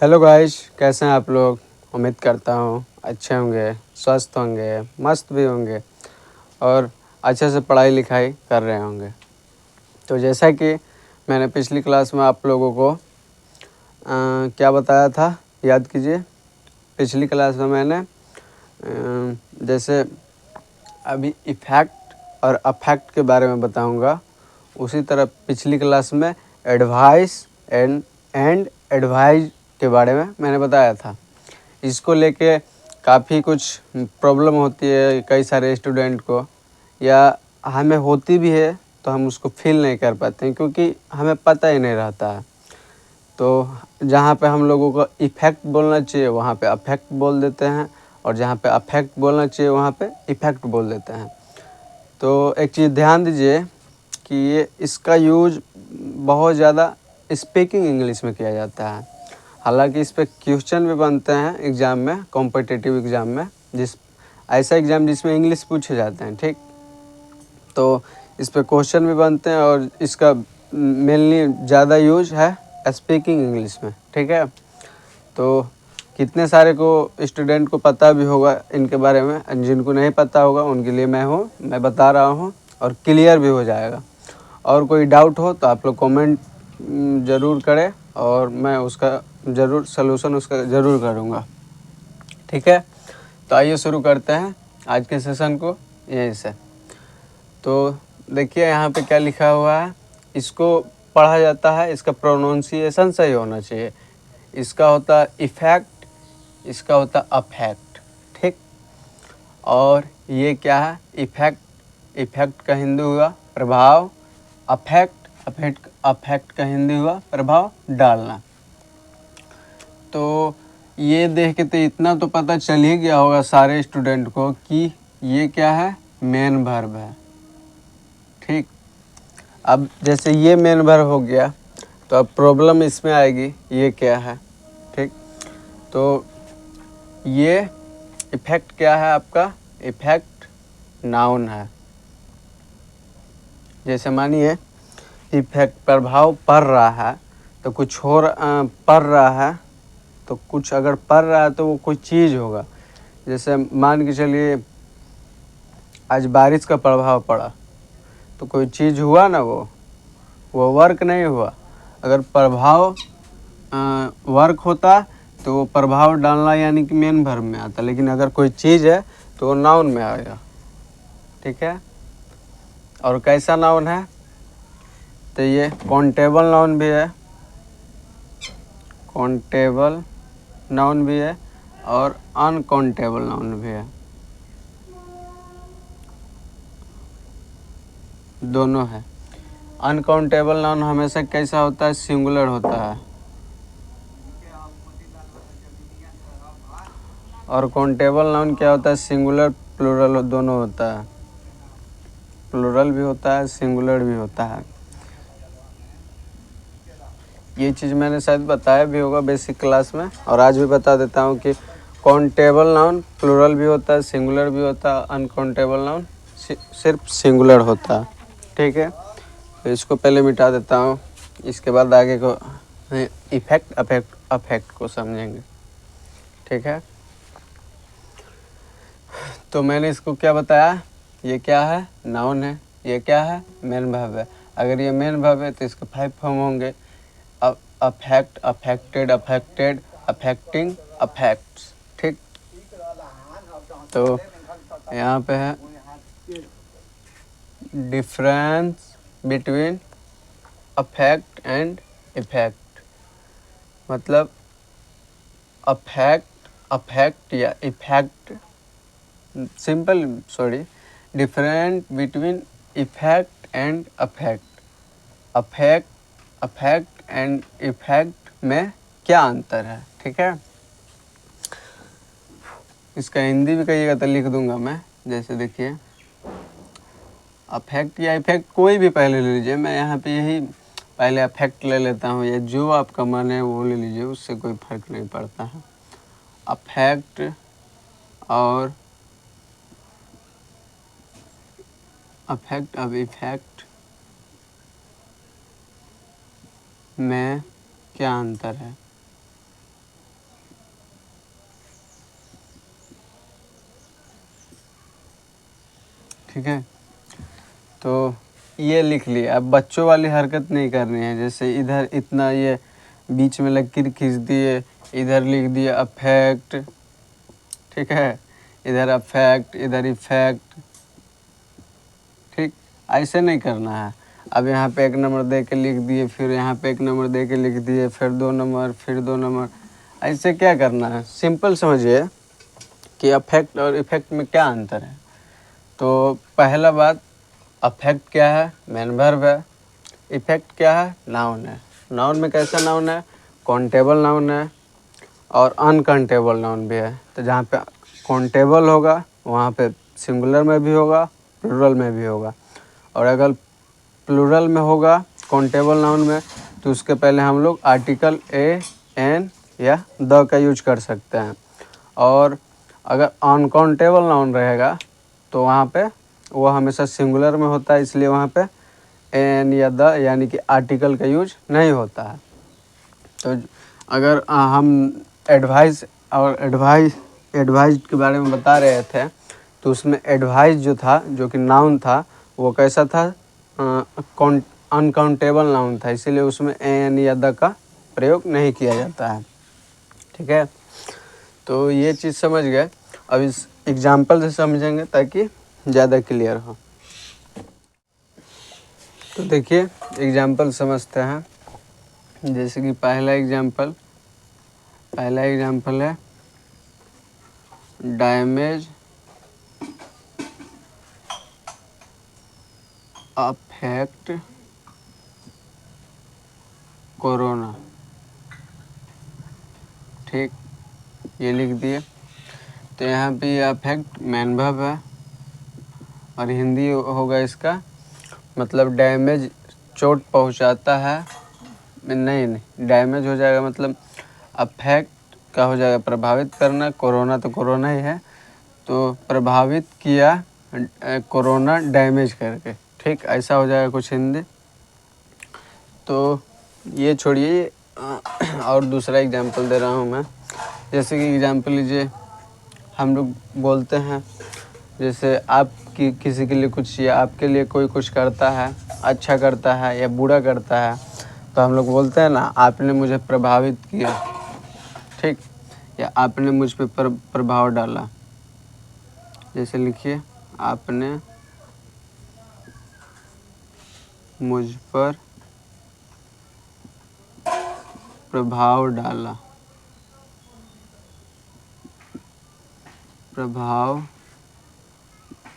Hello guys, कैसे हैं आप लोग। उम्मीद करता हूँ अच्छे होंगे, स्वस्थ होंगे, मस्त भी होंगे और अच्छे से पढ़ाई लिखाई कर रहे होंगे। तो जैसा कि मैंने पिछली क्लास में आप लोगों को क्या बताया था, याद कीजिए। पिछली क्लास में मैंने जैसे अभी इफ़ेक्ट और अफेक्ट के बारे में बताऊंगा, उसी तरह पिछली क्लास में एडवाइस एंड एडवाइज के बारे में मैंने बताया था। इसको लेके काफ़ी कुछ प्रॉब्लम होती है कई सारे स्टूडेंट को, या हमें होती भी है तो हम उसको फील नहीं कर पाते हैं क्योंकि हमें पता ही नहीं रहता है। तो जहाँ पे हम लोगों को इफ़ेक्ट बोलना चाहिए वहाँ पे अफेक्ट बोल देते हैं, और जहाँ पे अफेक्ट बोलना चाहिए वहाँ पे इफ़ेक्ट बोल देते हैं। तो एक चीज़ ध्यान दीजिए कि ये इसका यूज बहुत ज़्यादा स्पीकिंग इंग्लिश में किया जाता है। हालांकि इस पे क्वेश्चन भी बनते हैं एग्ज़ाम में, कॉम्पिटिटिव एग्ज़ाम में, ऐसा एग्ज़ाम जिसमें इंग्लिश पूछे जाते हैं, ठीक। तो इस पे क्वेश्चन भी बनते हैं और इसका मेनली ज़्यादा यूज है स्पीकिंग इंग्लिश में, ठीक है। तो कितने सारे को स्टूडेंट को पता भी होगा इनके बारे में, जिनको नहीं पता होगा उनके लिए मैं बता रहा हूँ और क्लियर भी हो जाएगा। और कोई डाउट हो तो आप लोग कमेंट ज़रूर करें और मैं उसका ज़रूर सलूशन उसका ज़रूर करूँगा, ठीक है। तो आइए शुरू करते हैं आज के सेशन को यहीं से। तो देखिए यहाँ पे क्या लिखा हुआ है, इसको पढ़ा जाता है, इसका प्रोनाउंसिएशन सही होना चाहिए। इसका होता है इफ़ेक्ट, इसका होता है अफेक्ट, ठीक। और ये क्या है, इफ़ेक्ट, इफ़ेक्ट का हिंदी हुआ प्रभाव, अफेक्ट का हिंदी हुआ प्रभाव डालना। तो ये देख के तो इतना तो पता चल ही गया होगा सारे स्टूडेंट को कि ये क्या है, मेन वर्ब है, ठीक। अब जैसे ये मेन वर्ब हो गया तो अब प्रॉब्लम इसमें आएगी, ये क्या है, ठीक। तो ये इफ़ेक्ट क्या है आपका, इफ़ेक्ट नाउन है। जैसे मानिए इफ़ेक्ट प्रभाव पड़ रहा है तो कुछ पड़ रहा है, तो कुछ अगर पड़ रहा है तो वो कोई चीज़ होगा। जैसे मान के चलिए आज बारिश का प्रभाव पड़ा तो कोई चीज़ हुआ ना, वो वर्क नहीं हुआ। अगर प्रभाव वर्क होता तो वो प्रभाव डालना यानी कि मेन वर्ब में आता, लेकिन अगर कोई चीज़ है तो वो नाउन में आएगा, ठीक है। और कैसा नाउन है, तो ये काउंटेबल नाउन भी है, काउंटेबल नाउन भी है और अनकाउंटेबल नाउन भी है, दोनों है। अनकाउंटेबल नाउन हमेशा कैसा होता है, सिंगुलर होता है, और काउंटेबल नाउन क्या होता है, सिंगुलर प्लूरल दोनों होता है, प्लूरल भी होता है सिंगुलर भी होता है। ये चीज़ मैंने शायद बताया भी होगा बेसिक क्लास में, और आज भी बता देता हूँ कि काउंटेबल नाउन प्लूरल भी होता है, सिंगुलर भी होता है, अनकाउंटेबल नाउन सिर्फ सिंगुलर होता है, ठीक है। तो इसको पहले मिटा देता हूँ, इसके बाद आगे को इफ़ेक्ट अफेक्ट को समझेंगे, ठीक है। तो मैंने इसको क्या बताया, ये क्या है, नाउन है, ये क्या है, मेन वर्ब है। अगर ये मेन वर्ब है तो इसके 5 फॉर्म होंगे, affect, affected, affected, affecting, affects, ठीक। तो यहाँ पे है difference between affect and effect, मतलब अफेक्ट या effect, different between effect and affect. Affect and effect में क्या अंतर है, ठीक है। इसका हिंदी भी कहिएगा तो लिख दूंगा मैं। जैसे देखिए अफेक्ट या इफेक्ट कोई भी पहले ले लीजिए, मैं यहाँ पे यही पहले अफेक्ट ले लेता हूँ, या जो आपका मन है वो ले लीजिए, उससे कोई फर्क नहीं पड़ता है। अफेक्ट और अफेक्ट, अब इफेक्ट में क्या अंतर है, ठीक है। तो ये लिख लिया। अब बच्चों वाली हरकत नहीं करनी है, जैसे इधर इतना ये बीच में लकीर खींच दिए, इधर लिख दिए अफेक्ट, ठीक है, इधर अफेक्ट, इधर इफेक्ट, ठीक, ऐसे नहीं करना है। अब यहाँ पे 1 नंबर दे के लिख दिए, फिर यहाँ पे 1 नंबर दे के लिख दिए, फिर 2 नंबर, फिर 2 नंबर, ऐसे क्या करना है। सिंपल समझिए कि अफेक्ट और इफेक्ट में क्या अंतर है। तो पहला बात, अफेक्ट क्या है, मेन वर्ब है। इफेक्ट क्या है, नाउन है। नाउन में कैसा नाउन है, काउंटेबल नाउन है और अनकाउंटेबल नाउन भी है। तो जहाँ पे काउंटेबल होगा वहाँ पे सिंगुलर में भी होगा, प्लूरल में भी होगा। और अगर प्लूरल में होगा काउंटेबल नाउन में, तो उसके पहले हम लोग आर्टिकल ए, एन या द का यूज कर सकते हैं। और अगर अनकाउंटेबल नाउन रहेगा तो वहाँ पे वो हमेशा सिंगुलर में होता है, इसलिए वहाँ पे एन या द यानी कि आर्टिकल का यूज नहीं होता है। तो अगर हम एडवाइस और एडवाइज के बारे में बता रहे थे, तो उसमें एडवाइस जो था, जो कि नाउन था, वो कैसा था, अनकाउंटेबल नाउन था, इसीलिए उसमें एन या द का प्रयोग नहीं किया जाता है, ठीक है। तो ये चीज़ समझ गए। अब इस एग्जाम्पल से समझेंगे ताकि ज़्यादा क्लियर हो। तो देखिए एग्जाम्पल समझते हैं। जैसे कि पहला एग्जाम्पल है डैमेज अफेक्ट कोरोना, ठीक, ये लिख दिए। तो यहाँ पे ये अफेक्ट मेन वर्ब है और हिंदी होगा इसका मतलब डैमेज, चोट पहुँचाता है, नहीं डैमेज हो जाएगा, मतलब अफेक्ट का हो जाएगा प्रभावित करना, कोरोना तो कोरोना ही है, तो प्रभावित किया कोरोना डैमेज करके, ठीक, ऐसा हो जाएगा कुछ हिंदी। तो ये छोड़िए और दूसरा एग्जांपल दे रहा हूँ मैं। जैसे कि एग्जांपल लीजिए, हम लोग बोलते हैं जैसे आपकी किसी के लिए कुछ या आपके लिए कोई कुछ करता है, अच्छा करता है या बुरा करता है, तो हम लोग बोलते हैं ना, आपने मुझे प्रभावित किया, ठीक, या आपने मुझ पे प्रभाव डाला। जैसे लिखिए, आपने मुझ पर प्रभाव डाला, प्रभाव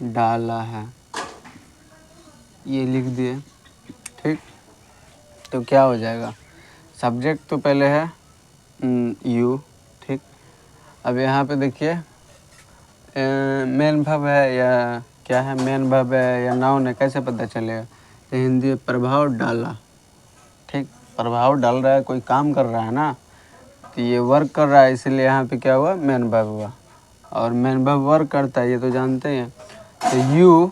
डाला है, ये लिख दिए, ठीक। तो क्या हो जाएगा, सब्जेक्ट तो पहले है यू, ठीक। अब यहाँ पे देखिए मेन वर्ब है या क्या है, मेन वर्ब है या नाउन है, कैसे पता चलेगा। तो हिंदी में प्रभाव डाला, ठीक, प्रभाव डाल रहा है, कोई काम कर रहा है ना, तो ये वर्क कर रहा है, इसलिए यहाँ पे क्या हुआ, मेन वर्ब हुआ। और मेन वर्ब वर्क करता है, ये तो जानते हैं। तो यू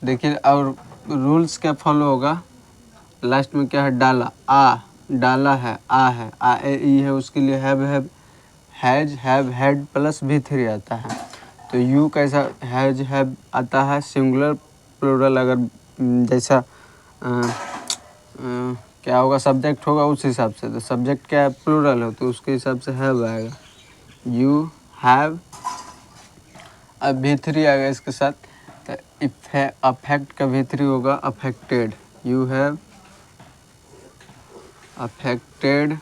देखिए, और रूल्स क्या फॉलो होगा, लास्ट में क्या है, डाला, डाला है, आ ए ई है, उसके लिए have has have had plus भी3 आता है। तो यू कैसा, हैज हैव आता है सिंगुलर प्लूरल, अगर जैसा क्या होगा, सब्जेक्ट होगा उस हिसाब से। तो सब्जेक्ट क्या है, प्लूरल हो, तो उसके हिसाब से हैव आएगा, यू हैव। अब भी3 आएगा इसके साथ, तो अफेक्ट का भी3 होगा अफेक्टेड, यू हैव अफेक्टेड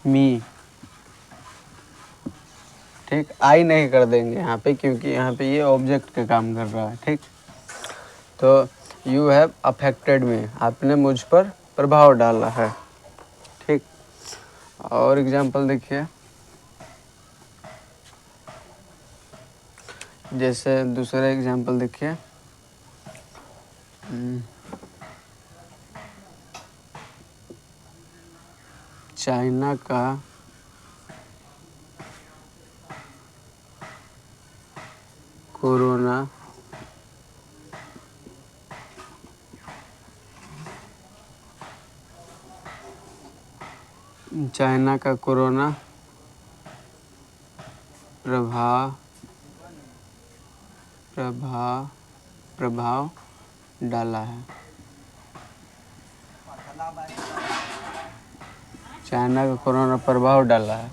मी, ठीक, आई नहीं कर देंगे यहाँ पे, क्योंकि यहाँ पे ये ऑब्जेक्ट का काम कर रहा है, ठीक। तो यू हैव अफेक्टेड मी, आपने मुझ पर प्रभाव डाला है, ठीक। और एग्जांपल देखिए, जैसे दूसरा एग्जांपल देखिए, चाइना का कोरोना प्रभाव डाला है। चाइना का कोरोना प्रभाव डाला है।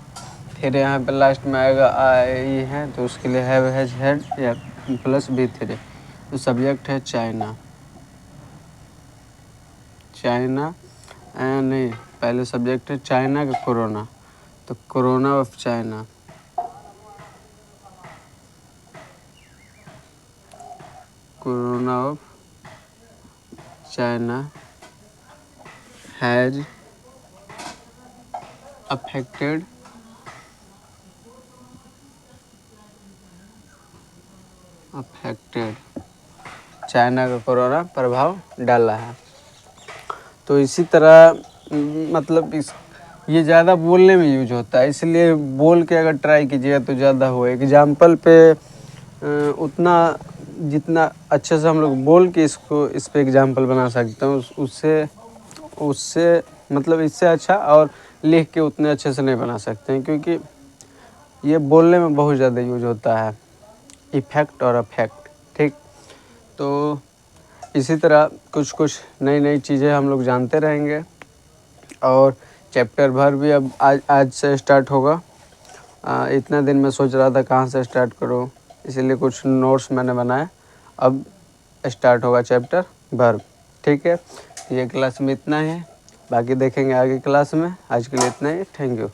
फिर यहाँ पे लास्ट में आएगा आई है, तो उसके लिए हैव हैज हैड या प्लस B3। तो सब्जेक्ट है चाइना। चाइना नहीं, पहले सब्जेक्ट है चाइना का कोरोना, तो corona of China. Corona of China has affected China का कोरोना प्रभाव डाला है। तो इसी तरह मतलब ये ज़्यादा बोलने में यूज होता है, इसलिए बोल के अगर ट्राई कीजिएगा तो ज़्यादा हो। एग्जाम्पल पे उतना जितना अच्छे से हम लोग बोल के इस पे एग्जाम्पल बना सकते हैं, उससे मतलब इससे अच्छा और लिख के उतने अच्छे से नहीं बना सकते हैं, क्योंकि ये बोलने में बहुत ज़्यादा यूज होता है, इफ़ेक्ट और अफेक्ट। ठीक, तो इसी तरह कुछ नई नई चीज़ें हम लोग जानते रहेंगे। और चैप्टर भर भी अब आज से स्टार्ट होगा। इतना दिन मैं सोच रहा था कहाँ से स्टार्ट करूँ, इसीलिए कुछ नोट्स मैंने बनाए। अब स्टार्ट होगा चैप्टर भर। ठीक है, ये क्लास में इतना ही है, बाकी देखेंगे आगे क्लास में। आज के लिए इतना ही, थैंक यू।